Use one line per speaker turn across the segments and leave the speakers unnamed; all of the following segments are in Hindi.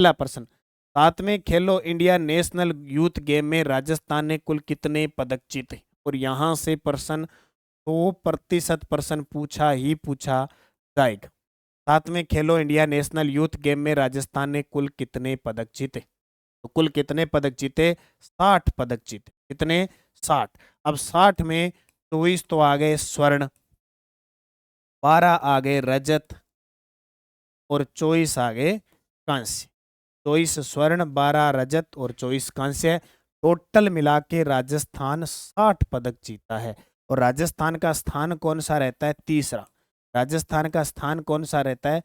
पहला प्रश्न, 7वें खेलो इंडिया नेशनल यूथ गेम में राजस्थान ने कुल कितने पदक जीते? और यहां से प्रश्न 100% प्रश्न पूछा ही पूछा जाएगा। 7वें खेलो इंडिया नेशनल यूथ गेम में राजस्थान ने कुल कितने पदक जीते? तो कुल कितने पदक जीते? 60 पदक जीते। कितने? 60। अब 60 में 24 तो आ गए स्वर्ण, 12 आ गए रजत और 24 आ गए कांस्य। 24 स्वर्ण, 12 रजत और 24 कांस्य। टोटल मिला के राजस्थान 60 पदक जीता है। और राजस्थान का स्थान कौन सा रहता है? तीसरा। राजस्थान का स्थान कौन सा रहता है?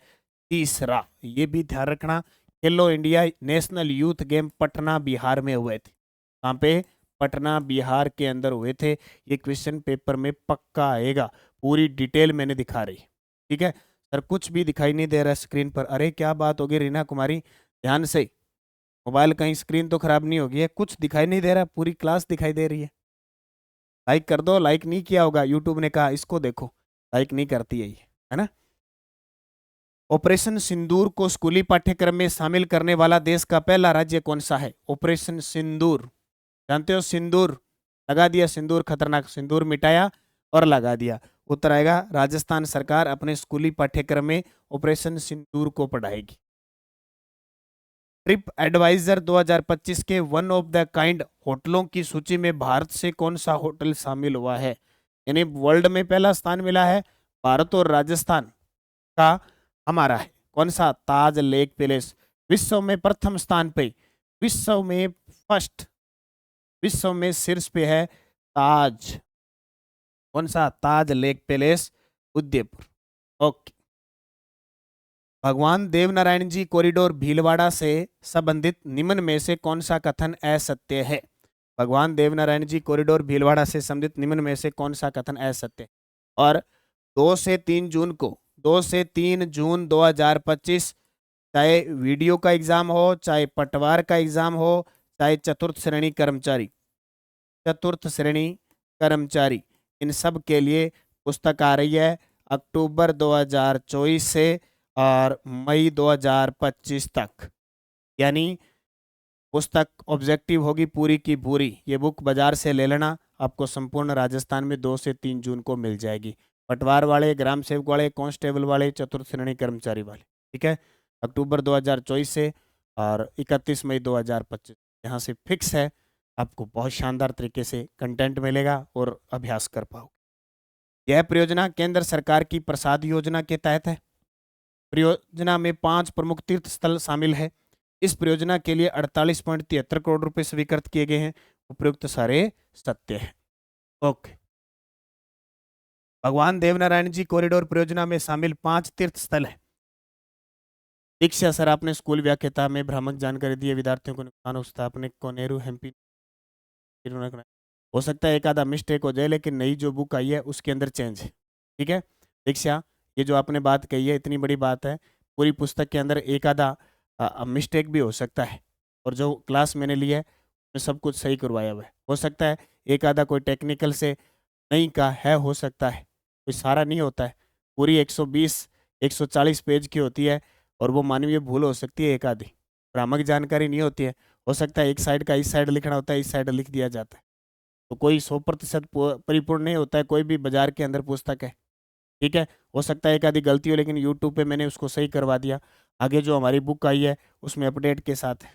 तीसरा। ये भी ध्यान रखना। खेलो India national youth game Patna Bihar में हुए थे। कहाँ पे? पटना बिहार के अंदर हुए थे। ये क्वेश्चन पेपर में पक्का आएगा, पूरी डिटेल मैंने दिखा रही। ठीक है सर, कुछ भी दिखाई नहीं दे रहा स्क्रीन पर। अरे क्या बात होगी रीना कुमारी, ध्यान से। मोबाइल कहीं स्क्रीन तो खराब नहीं होगी है? कुछ दिखाई नहीं दे रहा, पूरी क्लास दिखाई दे रही है। लाइक कर दो। लाइक नहीं किया होगा, यूट्यूब ने कहा इसको देखो, लाइक नहीं करती है ये, है ना। ऑपरेशन सिंदूर को स्कूली पाठ्यक्रम में शामिल करने वाला देश का पहला राज्य कौन सा है? ऑपरेशन सिंदूर, जानते हो सिंदूर, लगा दिया सिंदूर, खतरनाक सिंदूर मिटाया और लगा दिया। उत्तर आएगा राजस्थान सरकार अपने स्कूली पाठ्यक्रम में ऑपरेशन सिंदूर को पढ़ाएगी। ट्रिप एडवाइजर 2025 के वन ऑफ द काइंड होटलों की सूची में भारत से कौन सा होटल शामिल हुआ है? यानी वर्ल्ड में पहला स्थान मिला है भारत और राजस्थान का हमारा है। कौन सा? ताज लेक पैलेस। विश्व में प्रथम स्थान पे, विश्व में फर्स्ट, विश्व में शीर्ष पे है ताज। कौन सा? ताज लेक पैलेस, उदयपुर। ओके। भगवान देवनारायण जी कॉरिडोर भीलवाड़ा से संबंधित निम्न में से कौन सा कथन असत्य है? भगवान देवनारायण जी कॉरिडोर भीलवाड़ा से संबंधित निम्न में से कौन सा कथन असत्य? और 2 से 3 जून को, 2 से 3 जून 2025, चाहे वीडियो का एग्जाम हो, चाहे पटवार का एग्जाम हो, चाहे चतुर्थ श्रेणी कर्मचारी, चतुर्थ श्रेणी कर्मचारी, इन सब के लिए पुस्तक आ रही है अक्टूबर 2024 से और मई 2025 तक। यानी पुस्तक ऑब्जेक्टिव होगी पूरी की पूरी। ये बुक बाजार से ले लेना, आपको संपूर्ण राजस्थान में 2 से 3 जून को मिल जाएगी। पटवार वाले, ग्राम सेवक वाले, कांस्टेबल वाले, चतुर्थ श्रेणी कर्मचारी वाले। ठीक है, अक्टूबर 2024 से और 31 मई 2025, यहाँ से फिक्स है। आपको बहुत शानदार तरीके से कंटेंट मिलेगा और अभ्यास कर पाओगे। यह परियोजना केंद्र सरकार की प्रसाद योजना के तहत है। परियोजना में 5 प्रमुख तीर्थ स्थल शामिल है। इस परियोजना के लिए 48.73 करोड़ रुपए स्वीकृत किए गए हैं। उपयुक्त सारे सत्य है। ओके। भगवान देवनारायण जी कॉरिडोर परियोजना में शामिल 5 तीर्थ स्थल है। दीक्षा सर, आपने स्कूल व्याख्याता में भ्रामक जानकारी दी है, विद्यार्थियों को नुकसान हो सकता है, आपने कोनेरू हेम्पी हो सकता है एक आधा मिस्टेक हो जाए, लेकिन नई जो बुक आई है उसके अंदर चेंज है। ठीक है दीक्षा, ये जो आपने बात कही है इतनी बड़ी बात है, पूरी पुस्तक के अंदर एक आधा मिस्टेक भी हो सकता है। और जो क्लास मैंने ली है उसमें सब कुछ सही करवाया हुआ है। हो सकता है एक आधा कोई टेक्निकल से नहीं का है, हो सकता है, कोई सारा नहीं होता है। पूरी 120 140 पेज की होती है और वो मानवीय भूल हो सकती है एक आधी, भ्रामक जानकारी नहीं होती है। हो सकता है एक साइड का इस साइड लिखना होता है, इस साइड लिख दिया जाता है। तो कोई 100% परिपूर्ण नहीं होता है, कोई भी बाजार के अंदर पुस्तक है। ठीक है, हो सकता है एक आधी गलती हो, लेकिन यूट्यूब पे मैंने उसको सही करवा दिया। आगे जो हमारी बुक आई है उसमें अपडेट के साथ है।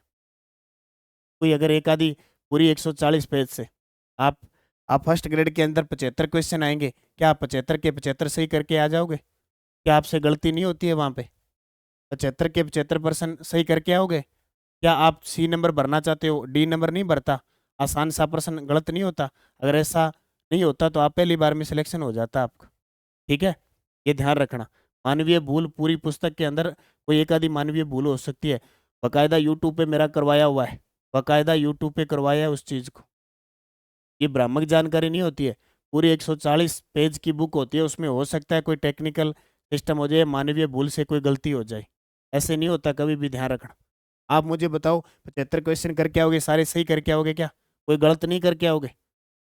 कोई अगर एक आधी पूरी 140 पेज से आप फर्स्ट ग्रेड के अंदर 75 क्वेश्चन आएंगे, क्या आप 75 के 75 सही करके आ जाओगे? क्या आपसे गलती नहीं होती है वहाँ पे? 75 के 75% सही करके आओगे? क्या आप सी नंबर भरना चाहते हो, डी नंबर नहीं भरता? आसान सा प्रश्न गलत नहीं होता? अगर ऐसा नहीं होता तो आप पहली बार में सिलेक्शन हो जाता आपका। ठीक है, ये ध्यान रखना। मानवीय भूल पूरी पुस्तक के अंदर कोई एक आधी मानवीय भूल हो सकती है। बाकायदा यूट्यूब पे मेरा करवाया हुआ है, बाकायदा यूट्यूब पे करवाया है उस चीज़ को। ये भ्रामक जानकारी नहीं होती है। पूरी 140 पेज की बुक होती है, उसमें हो सकता है कोई टेक्निकल सिस्टम हो जाए, मानवीय भूल से कोई गलती हो जाए। ऐसे नहीं होता, कभी भी ध्यान रखना। आप मुझे बताओ 75 क्वेश्चन करके आओगे, सारे सही करके आओगे क्या? कोई गलत नहीं करके आओगे?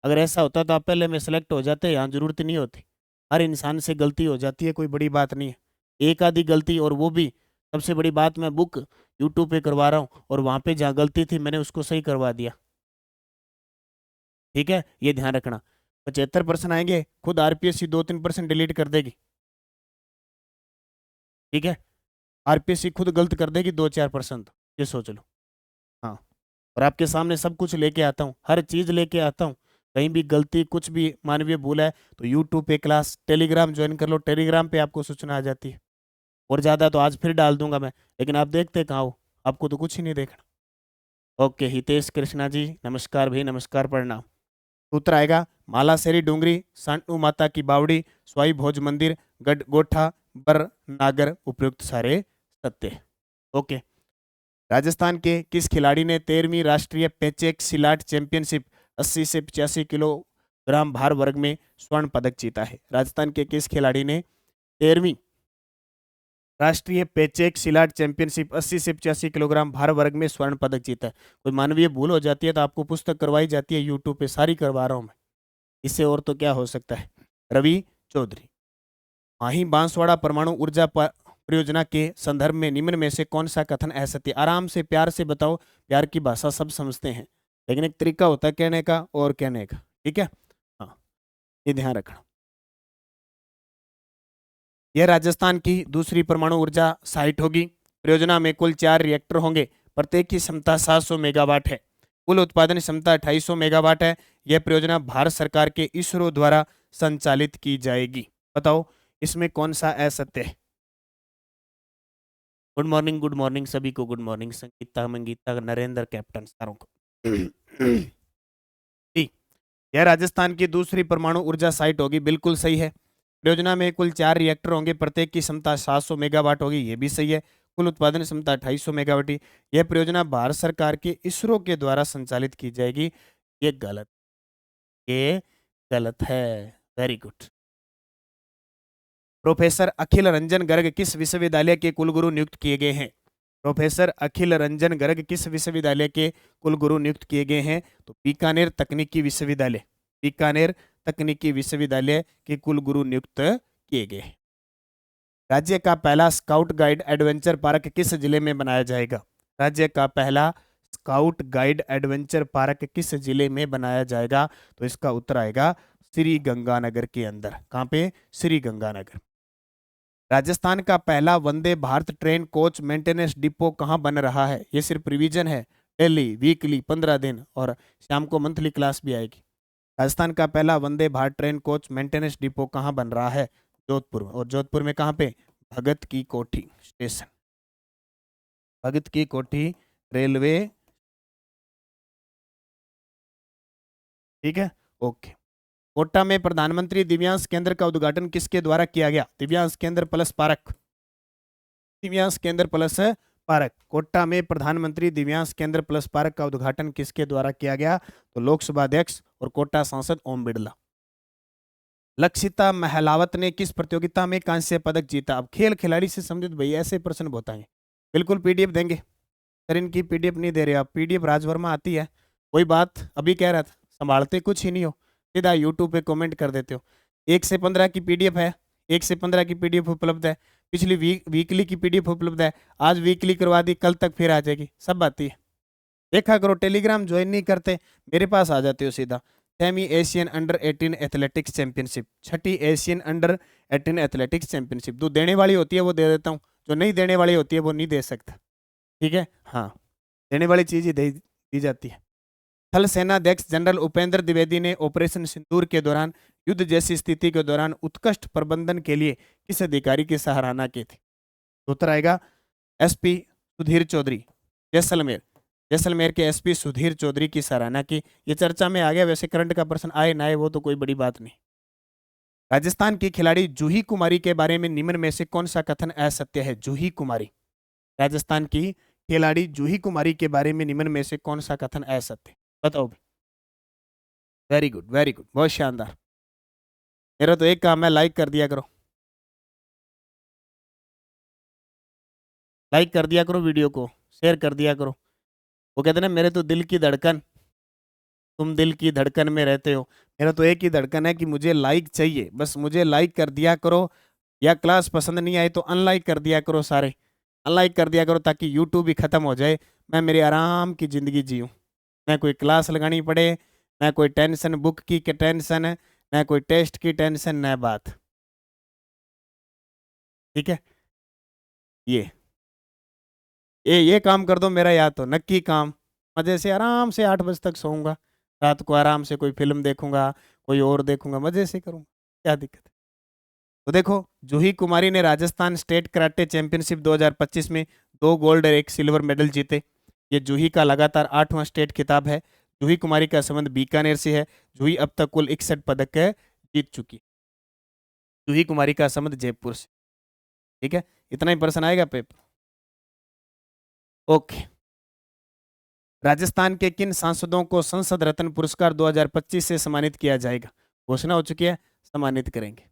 अगर ऐसा होता तो आप पहले में सेलेक्ट हो जाते, यहाँ जरूरत नहीं होती। हर इंसान से गलती हो जाती है, कोई बड़ी बात नहीं है। एक आधी गलती, और वो भी सबसे बड़ी बात, मैं बुक यूट्यूब पे करवा रहा हूँ और वहां पे जहाँ गलती थी मैंने उसको सही करवा दिया। ठीक है, ये ध्यान रखना। 75% आएंगे, खुद आरपीएससी 2-3% डिलीट कर देगी। ठीक है, आरपीएससी खुद गलत कर देगी 2-4%, ये सोच लो। हाँ, और आपके सामने सब कुछ लेके आता हूँ, हर चीज लेके आता हूँ। कहीं भी गलती, कुछ भी मानवीय भूल है तो यूट्यूब पे क्लास, टेलीग्राम ज्वाइन कर लो, टेलीग्राम पे आपको सूचना आ जाती है। और ज़्यादा तो आज फिर डाल दूंगा मैं, लेकिन आप देखते कहाँ हो, आपको तो कुछ ही नहीं देखना। ओके, हितेश कृष्णा जी नमस्कार भाई, नमस्कार प्रणाम। उत्तर आएगा मालासेरी डूंगरी, सांटू माता की बावड़ी, स्वाई भोज मंदिर, गढ़ गोठा, बर नागर, उपयुक्त सारे सत्य। ओके, राजस्थान के किस खिलाड़ी ने 13वीं राष्ट्रीय पेचेक सिलाट चैंपियनशिप 80 से 85 किलोग्राम भार वर्ग में स्वर्ण पदक जीता है? राजस्थान के किस खिलाड़ी ने 13वीं राष्ट्रीय पेचेक सिलाट चैंपियनशिप 80 से 85 किलोग्राम भार वर्ग में स्वर्ण पदक जीता है? कोई मानवीय भूल हो जाती है तो आपको पुस्तक करवाई जाती है, यूट्यूब पे सारी करवा रहा हूं मैं, इससे और तो क्या हो सकता है। रवि चौधरी। माही बांसवाड़ा परमाणु ऊर्जा परियोजना के संदर्भ में निम्न में से कौन सा कथन असत्य? आराम से प्यार से बताओ, प्यार की भाषा सब समझते हैं, लेकिन एक तरीका होता है कहने का और कहने का। ठीक है, हाँ, ये ध्यान रखना। यह राजस्थान की दूसरी परमाणु ऊर्जा साइट होगी। परियोजना में कुल 4 रिएक्टर होंगे, प्रत्येक की क्षमता 700 मेगावाट है, कुल उत्पादन क्षमता 2800 मेगावाट है। यह परियोजना भारत सरकार के इसरो द्वारा संचालित की जाएगी। बताओ इसमें कौन सा असत्य है? गुड मॉर्निंग सभी को, good morning Sangeeta, Mangeeta, Narendra, captain सारों को। ठीक, यह राजस्थान की दूसरी परमाणु ऊर्जा साइट होगी, बिल्कुल सही है। परियोजना में कुल 4 रिएक्टर होंगे, प्रत्येक की क्षमता 700 मेगावाट होगी, ये भी सही है। कुल उत्पादन क्षमता 2800 मेगावाट की। यह परियोजना भारत सरकार के इसरो के द्वारा संचालित की जाएगी। ये गलत, ये गलत है। Very good. प्रोफेसर अखिल रंजन गर्ग किस विश्वविद्यालय के कुलगुरु नियुक्त किए गए हैं? प्रोफेसर अखिल रंजन गर्ग किस विश्वविद्यालय के कुलगुरु नियुक्त किए गए हैं? तो बीकानेर तकनीकी विश्वविद्यालय, बीकानेर तकनीकी विश्वविद्यालय के कुलगुरु नियुक्त किए गए हैं। राज्य का पहला स्काउट गाइड एडवेंचर पार्क किस जिले में बनाया जाएगा? राज्य का पहला स्काउट गाइड एडवेंचर पार्क किस जिले में बनाया जाएगा? तो इसका उत्तर आएगा श्री गंगानगर के अंदर। कहाँ पे? श्री गंगानगर। राजस्थान का पहला Vande Bharat train coach maintenance depot कहाँ बन रहा है? ये सिर्फ रिवीजन है, डेली वीकली 15 दिन और शाम को मंथली क्लास भी आएगी। राजस्थान का पहला Vande Bharat train coach maintenance depot कहाँ बन रहा है? जोधपुर में। और जोधपुर में कहाँ पे? भगत की कोठी स्टेशन, भगत की कोठी रेलवे। ठीक है, ओके। कोटा में प्रधानमंत्री दिव्यांग केंद्र का उद्घाटन किसके द्वारा किया गया? दिव्यांग केंद्र प्लस पार्क, दिव्यांग केंद्र प्लस पार्क। कोटा में प्रधानमंत्री दिव्यांग केंद्र प्लस पार्क का उद्घाटन किसके द्वारा किया गया? तो लोकसभा अध्यक्ष और कोटा सांसद ओम बिरला। लक्षिता महलावत ने किस प्रतियोगिता में कांस्य पदक जीता? अब खेल खिलाड़ी से संबंधित भैया ऐसे प्रश्न बताएंगे, बिल्कुल पीडीएफ देंगे। सर इनकी पीडीएफ नहीं दे रहे आप, पीडीएफ राजवर्मा आती है। वही बात अभी कह रहा था, संभालते कुछ ही नहीं हो, सीधा यूट्यूब पे कमेंट कर देते हो। 1 से 15 की पीडीएफ है, 1 से 15 की पीडीएफ उपलब्ध है, पिछली वीकली की पीडीएफ उपलब्ध है। आज वीकली करवा दी, कल तक फिर आ जाएगी, सब आती है। देखा करो, टेलीग्राम ज्वाइन नहीं करते मेरे पास आ जाते हो सीधा। 6वीं एशियन अंडर 18 एथलेटिक्स चैंपियनशिप, 6ठी एशियन अंडर 18 एथलेटिक्स चैंपियनशिप। जो देने वाली होती है वो दे देता हूँ, जो नहीं देने वाली होती है वो नहीं दे सकता। ठीक है, हाँ, देने वाली चीज ही दी जाती है। थल सेनाध्यक्ष जनरल उपेंद्र द्विवेदी ने ऑपरेशन सिंदूर के दौरान युद्ध जैसी स्थिति के दौरान उत्कृष्ट प्रबंधन के लिए किस अधिकारी की सराहना की थी? उत्तर आएगा एसपी सुधीर चौधरी, जैसलमेर। जैसलमेर के एसपी सुधीर चौधरी की सराहना की। ये चर्चा में आ गया, वैसे करंट का प्रश्न आए ना आए वो तो कोई बड़ी बात नहीं। राजस्थान की खिलाड़ी जूही कुमारी के बारे में निम्न में से कौन सा कथन असत्य है? जूही कुमारी, राजस्थान की खिलाड़ी जूही कुमारी के बारे में निम्न में से कौन सा कथन असत्य? बताओ। वेरी गुड, वेरी गुड, बहुत शानदार। मेरा तो एक काम है, लाइक कर दिया करो, लाइक कर दिया करो वीडियो को, शेयर कर दिया करो। वो कहते ना मेरे तो दिल की धड़कन, तुम दिल की धड़कन में रहते हो। मेरा तो एक ही धड़कन है कि मुझे लाइक चाहिए, बस मुझे लाइक कर दिया करो। या क्लास पसंद नहीं आई तो अनलाइक कर दिया करो सारे। अनलाइक कर दिया करो ताकि यूट्यूब भी खत्म हो जाए, मैं मेरी आराम की ज़िंदगी जीऊँ, ना कोई क्लास लगानी पड़े, ना कोई टेंशन बुक की टेंशन, ना कोई टेस्ट की टेंशन, ना बात। ठीक है, ये ये काम कर दो मेरा, या तो नक्की काम, मज़े से आराम से 8 बजे तक सोऊंगा, रात को आराम से कोई फिल्म देखूंगा, कोई और देखूंगा, मज़े से करूंगा, क्या दिक्कत है। तो देखो, जूही कुमारी ने राजस्थान स्टेट कराटे चैंपियनशिप 2025 में 2 गोल्ड और 1 सिल्वर मेडल जीते। ये जूही का लगातार 8वां स्टेट खिताब है। जूही कुमारी का संबंध बीकानेर से है। जूही अब तक कुल 61 पदक जीत चुकी। जूही कुमारी का संबंध जयपुर से। ठीक है, इतना ही प्रश्न आएगा पेपर। ओके, राजस्थान के किन सांसदों को संसद रत्न पुरस्कार 2025 से सम्मानित किया जाएगा? घोषणा हो चुकी है, सम्मानित करेंगे।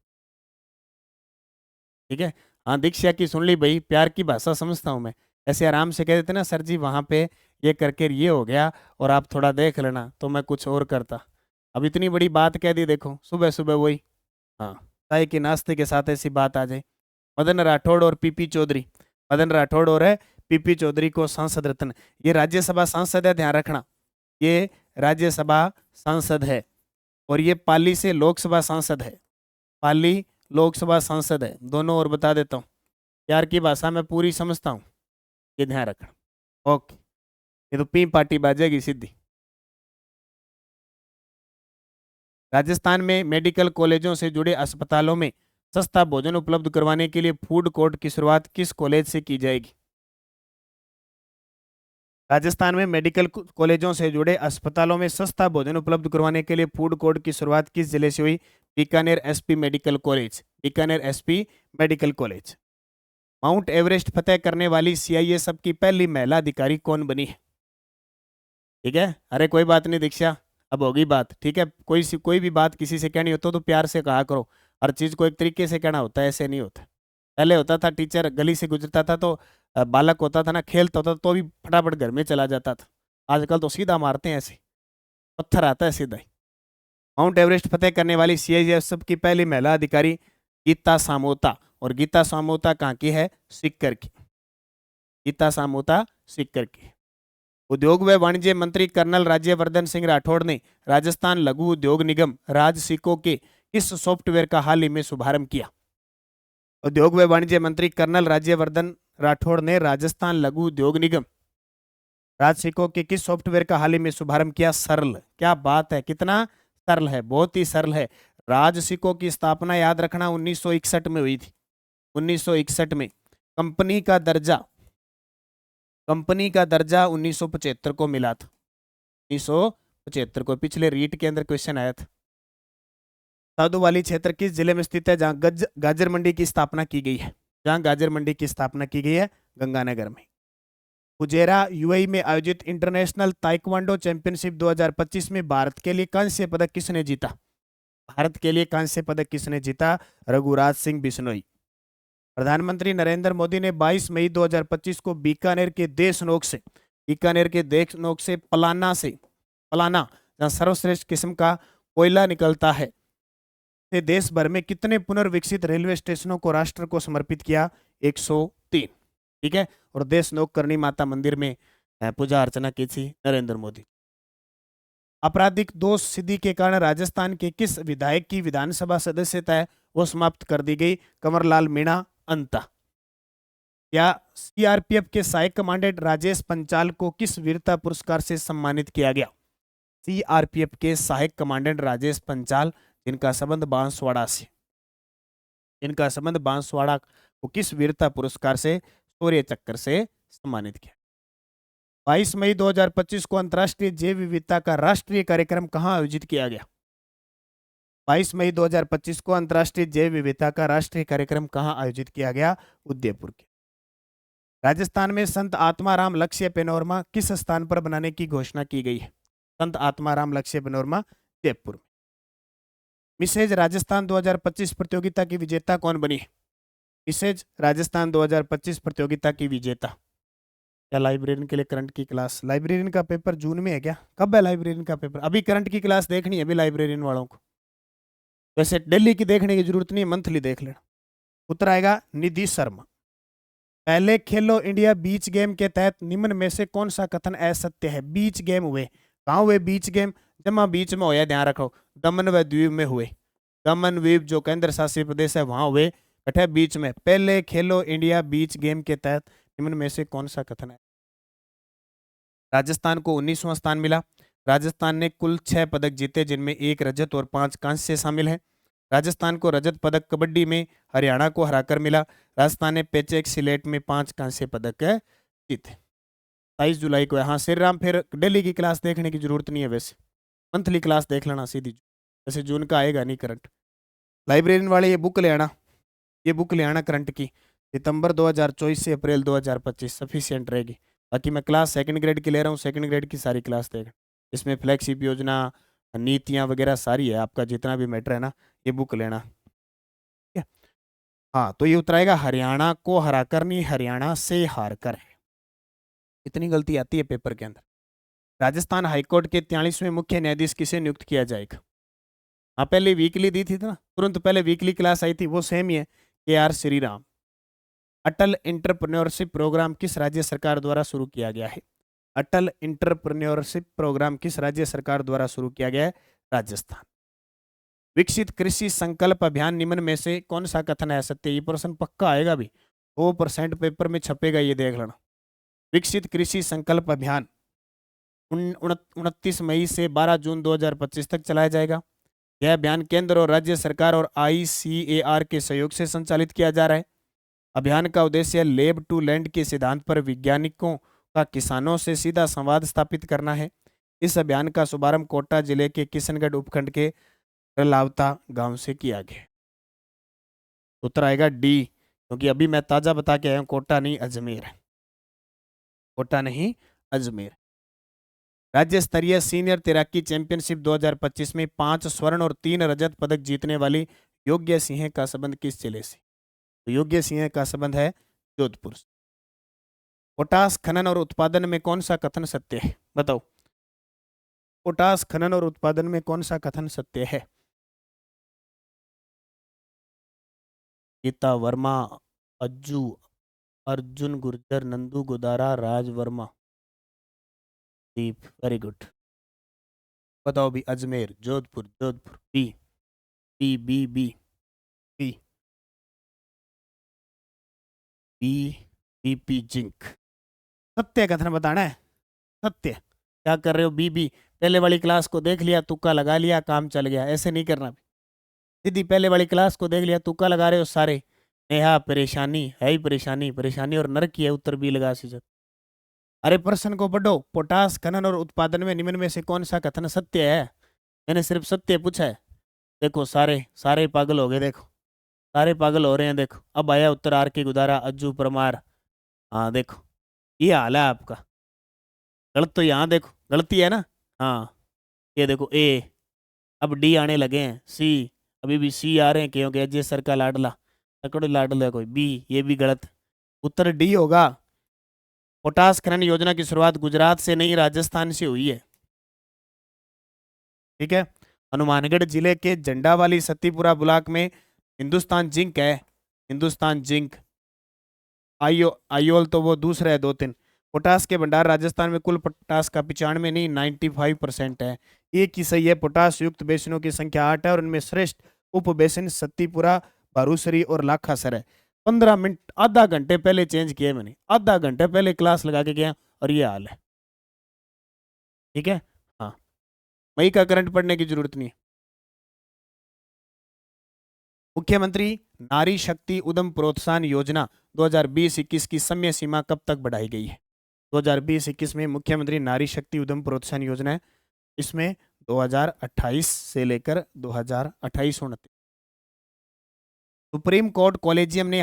ठीक है, हाँ दीक्षा की सुन ली भाई, प्यार की भाषा समझता हूँ मैं। ऐसे आराम से कह देते ना सर जी वहाँ पे ये करके ये हो गया और आप थोड़ा देख लेना, तो मैं कुछ और करता। अब इतनी बड़ी बात कह दी, देखो सुबह सुबह वही। हाँ, चाय के नाश्ते के साथ ऐसी बात आ जाए। मदन राठौड़ और पीपी चौधरी, मदन राठौड़ और है पीपी चौधरी को सांसद रत्न। ये राज्यसभा सांसद है, ध्यान रखना, ये राज्यसभा सांसद है और ये पाली से लोकसभा सांसद है। पाली लोकसभा सांसद है दोनों, और बता देता हूँ, प्यार की भाषा में पूरी समझता हूँ, ये ध्यान रखना। ओके, ये तो पी पार्टी बाजेगी सीधी। राजस्थान में मेडिकल कॉलेजों से जुड़े अस्पतालों में सस्ता भोजन उपलब्ध करवाने के लिए फूड कोर्ट की शुरुआत किस कॉलेज से की जाएगी? राजस्थान में मेडिकल कॉलेजों से जुड़े अस्पतालों में सस्ता भोजन उपलब्ध करवाने के लिए फूड कोर्ट की शुरुआत किस जिले से हुई? Bikaner SP medical college, Bikaner SP medical college. Mount Everest फतेह करने वाली सीआईएसएफ की पहली महिला अधिकारी कौन बनी है? ठीक है, अरे कोई बात नहीं दीक्षा, अब होगी बात। ठीक है, कोई भी बात किसी से कहनी हो तो प्यार से कहा करो। हर चीज को एक तरीके से कहना होता है, ऐसे नहीं होता। पहले होता था टीचर गली से गुजरता था तो बालक होता था ना, खेलता होता तो भी फटाफट घर में चला जाता था। आजकल तो सीधा मारते हैं, ऐसे पत्थर आता है सीधा ही। माउंट एवरेस्ट फतेह करने वाली सीआईएसएफ की पहली महिला अधिकारी गीता सामोता, और गीता सामोता कहाँ की है? सीकर की। गीता सामोता सीकर की। उद्योग व वाणिज्य मंत्री कर्नल राज्यवर्धन सिंह राठौड़ ने राजस्थान लघु उद्योग निगम राजसिको के किस सॉफ्टवेयर का हाल ही में शुभारंभ किया? उद्योग व वाणिज्य मंत्री कर्नल राज्यवर्धन राठौड़ ने राजस्थान लघु उद्योग निगम राजसिको के किस सॉफ्टवेयर का हाल ही में शुभारंभ किया? सरल, क्या बात है, कितना सरल है, बहुत ही सरल है। राजसिको की स्थापना याद रखना 1961 में हुई थी। 1961 में कंपनी का दर्जा, कंपनी का दर्जा 1975 को मिला था। 1975 को, पिछले रीट के अंदर क्वेश्चन आया था। साधुवाली क्षेत्र किस जिले में स्थित है जहां गाजर मंडी की स्थापना की गई है? जहां गाजर मंडी की स्थापना की गई है, गंगानगर में। फुजेरा यूएई में आयोजित इंटरनेशनल ताइक्वांडो चैंपियनशिप 2025 में भारत के लिए कांस्य पदक किसने जीता? भारत के लिए कांस्य पदक किसने जीता? रघुराज सिंह बिश्नोई। प्रधानमंत्री नरेंद्र मोदी ने 22 मई 2025 को बीकानेर के देशनोक से, बीकानेर के देशनोक से पलाना जहां सर्वश्रेष्ठ किस्म का कोयला निकलता है, से देश भर में कितने पुनर्विकसित रेलवे स्टेशनों को राष्ट्र को समर्पित किया? 103। ठीक है, और देशनोक करणी माता मंदिर में पूजा अर्चना की थी नरेंद्र मोदी। आपराधिक दोष सिद्धि के कारण राजस्थान के किस विधायक की विधानसभा सदस्यता है वो समाप्त कर दी गई? कंवरलाल मीणा अंता। या सीआरपीएफ के सहायक कमांडेंट राजेश पंचाल को किस वीरता पुरस्कार से सम्मानित किया गया? सीआरपीएफ के सहायक कमांडेंट राजेश पंचाल, जिनका संबंध बांसवाड़ा से, जिनका संबंध बांसवाड़ा को किस वीरता पुरस्कार से? शौर्य चक्र से सम्मानित किया। 22 मई 2025 को अंतर्राष्ट्रीय जैव विविधता का राष्ट्रीय कार्यक्रम कहां आयोजित किया गया? 22 मई 2025 को अंतर्राष्ट्रीय जैव विविधता का राष्ट्रीय कार्यक्रम कहां आयोजित किया गया? उदयपुर के। राजस्थान में संत आत्माराम लक्ष्य पेनोरमा किस स्थान पर बनाने की घोषणा की गई है? संत आत्माराम लक्ष्य पेनोरमा जयपुर में। मिसेज राजस्थान 2025 प्रतियोगिता की विजेता कौन बनी है? मिसेज राजस्थान 2025 प्रतियोगिता की विजेता। क्या लाइब्रेरियन के लिए करंट की क्लास? लाइब्रेरियन का पेपर जून में है क्या? कब है लाइब्रेरियन का पेपर? अभी करंट की क्लास देखनी है अभी लाइब्रेरियन वालों को। वैसे डेली की देखने की जरूरत नहीं, मंथली देख लेना। उत्तर आएगा निधि शर्मा। पहले खेलो इंडिया बीच गेम के तहत निम्न में से कौन सा कथन असत्य है? बीच गेम हुए, कहाँ हुए बीच गेम? जमा बीच में होया, ध्यान रखो, दमन व द्वीप में हुए। दमन द्वीप जो केंद्र शासित प्रदेश है वहां हुए, कठे बीच में। पहले खेलो इंडिया बीच गेम के तहत निम्न में से कौन सा कथन है? राजस्थान को 19वां स्थान मिला। राजस्थान ने कुल 6 पदक जीते, जिनमें 1 रजत और 5 कांस्य शामिल हैं। राजस्थान को रजत पदक कबड्डी में हरियाणा को हराकर मिला। राजस्थान ने पेचेक सिलेट में 5 कांस्य पदक जीते। 23 जुलाई को है। हाँ श्री राम, फिर डेली की क्लास देखने की जरूरत नहीं है, वैसे मंथली क्लास देख लेना सीधी, जैसे जून का आएगा नहीं करंट। लाइब्रेरियन वाले ये बुक ले आना, ये बुक ले आना करंट की, सितंबर 2024 से अप्रैल 2025 सफिशियंट रहेगी। बाकी मैं क्लास सेकंड ग्रेड की ले रहा हूँ, सेकंड ग्रेड की सारी क्लास देख, इसमें फ्लैगशिप योजना, नीतियाँ वगैरह सारी है, आपका जितना भी मैटर है ना, ये बुक लेना। ठीक है, हाँ तो ये उतराएगा हरियाणा को हराकर नहीं, हरियाणा से हारकर है। इतनी गलती आती है पेपर के अंदर। राजस्थान हाईकोर्ट के 43वें मुख्य न्यायाधीश किसे नियुक्त किया जाएगा? हाँ पहले वीकली दी थी ना, तुरंत पहले वीकली क्लास आई थी, वो सेम ही है, KR श्रीराम। अटल इंटरप्रेन्योरशिप प्रोग्राम किस राज्य सरकार द्वारा शुरू किया गया है? अटल इंटरप्रेन्योरशिप प्रोग्राम किस राज्य सरकार द्वारा शुरू किया गया है? राजस्थान। विकसित कृषि संकल्प अभियान निम्न में से कौन सा कथन है सत्य? ये प्रश्न पक्का आएगा भी, 100% पेपर में छपेगा, ये देख लेना। विकसित कृषि संकल्प अभियान 29 मई से 12 जून 2025 तक चलाया जाएगा। यह अभियान केंद्र और राज्य सरकार और ICAR के सहयोग से संचालित किया जा रहा है। अभियान का उद्देश्य लेब टू लैंड के सिद्धांत पर वैज्ञानिकों का किसानों से सीधा संवाद स्थापित करना है। इस अभियान का शुभारंभ कोटा जिले के किशनगढ़ उपखंड के लावता गांव से किया गया। उत्तर आएगा डी, क्योंकि अभी मैं ताजा बता के आया हूं, कोटा नहीं अजमेर है, कोटा नहीं अजमेर। राज्य स्तरीय सीनियर तैराकी चैंपियनशिप 2025 में 5 स्वर्ण और 3 रजत पदक जीतने वाली योग्य सिंह का संबंध किस जिले से? तो योग्य सिंह का संबंध है जोधपुर। पोटास खनन और उत्पादन में कौन सा कथन सत्य है? बताओ, पोटास खनन और उत्पादन में कौन सा कथन सत्य है? Geeta Verma, Ajju, Arjun Gurjar, Nandu Godara, Raj Verma, Deep, very good. बताओ भी, Ajmer, Jodhpur, Jodhpur, B B B B B B B P zinc. सत्य कथन बताना है, सत्य। क्या कर रहे हो बी? पहले वाली क्लास को देख लिया, तुक्का लगा लिया, काम चल गया, ऐसे नहीं करना। दीदी पहले वाली क्लास को देख लिया, तुक्का लगा रहे हो सारे। नेहा परेशानी है ही परेशानी, परेशानी और नरक की है, उत्तर बी लगा सीजत। अरे प्रश्न को पढ़ो, पोटास खनन और उत्पादन में निम्न में से कौन सा कथन सत्य है? मैंने सिर्फ सत्य पूछा है। देखो सारे सारे पागल हो गए, देखो सारे पागल हो रहे हैं। देखो अब आया उत्तर, आर के गुदारा, अज्जू परमार। हाँ देखो ये हाल है आपका। गलत तो यहाँ देखो गलती है ना, हाँ ये देखो ए, अब डी आने लगे हैं, सी अभी भी सी आ रहे हैं, क्योंकि अजय सर का लाडला, तकड़े लाडला है कोई। बी ये भी गलत, उत्तर डी होगा। पोटास खनन योजना की शुरुआत गुजरात से नहीं राजस्थान से हुई है। ठीक है, हनुमानगढ़ जिले के झंडावाली सतीपुरा ब्लॉक में हिंदुस्तान जिंक है, हिंदुस्तान जिंक। आयोल तो वो दूसरा है, 2-3। पोटास के भंडार राजस्थान में कुल पोटास का 95 नहीं 95% है। एक ही सही है, पोटास युक्त बेसिनों की संख्या 8 है और उनमें श्रेष्ठ उप बेसिन सतीपुरा, बारूसरी और लाखासर है। 15 मिनट आधा घंटे पहले चेंज किए मैंने, आधा घंटे पहले क्लास लगा के गया और ये हाल है। ठीक है, हाँ मई का करंट पढ़ने की जरूरत नहीं है। मुख्यमंत्री नारी शक्ति उद्यम प्रोत्साहन योजना 2020-21 की समय सीमा कब तक बढ़ाई गई है? 2020-21 में मुख्यमंत्री नारी शक्ति उद्यम प्रोत्साहन योजना है, इसमें 2028 से लेकर 2028-29। सुप्रीम कोर्ट कॉलेजियम ने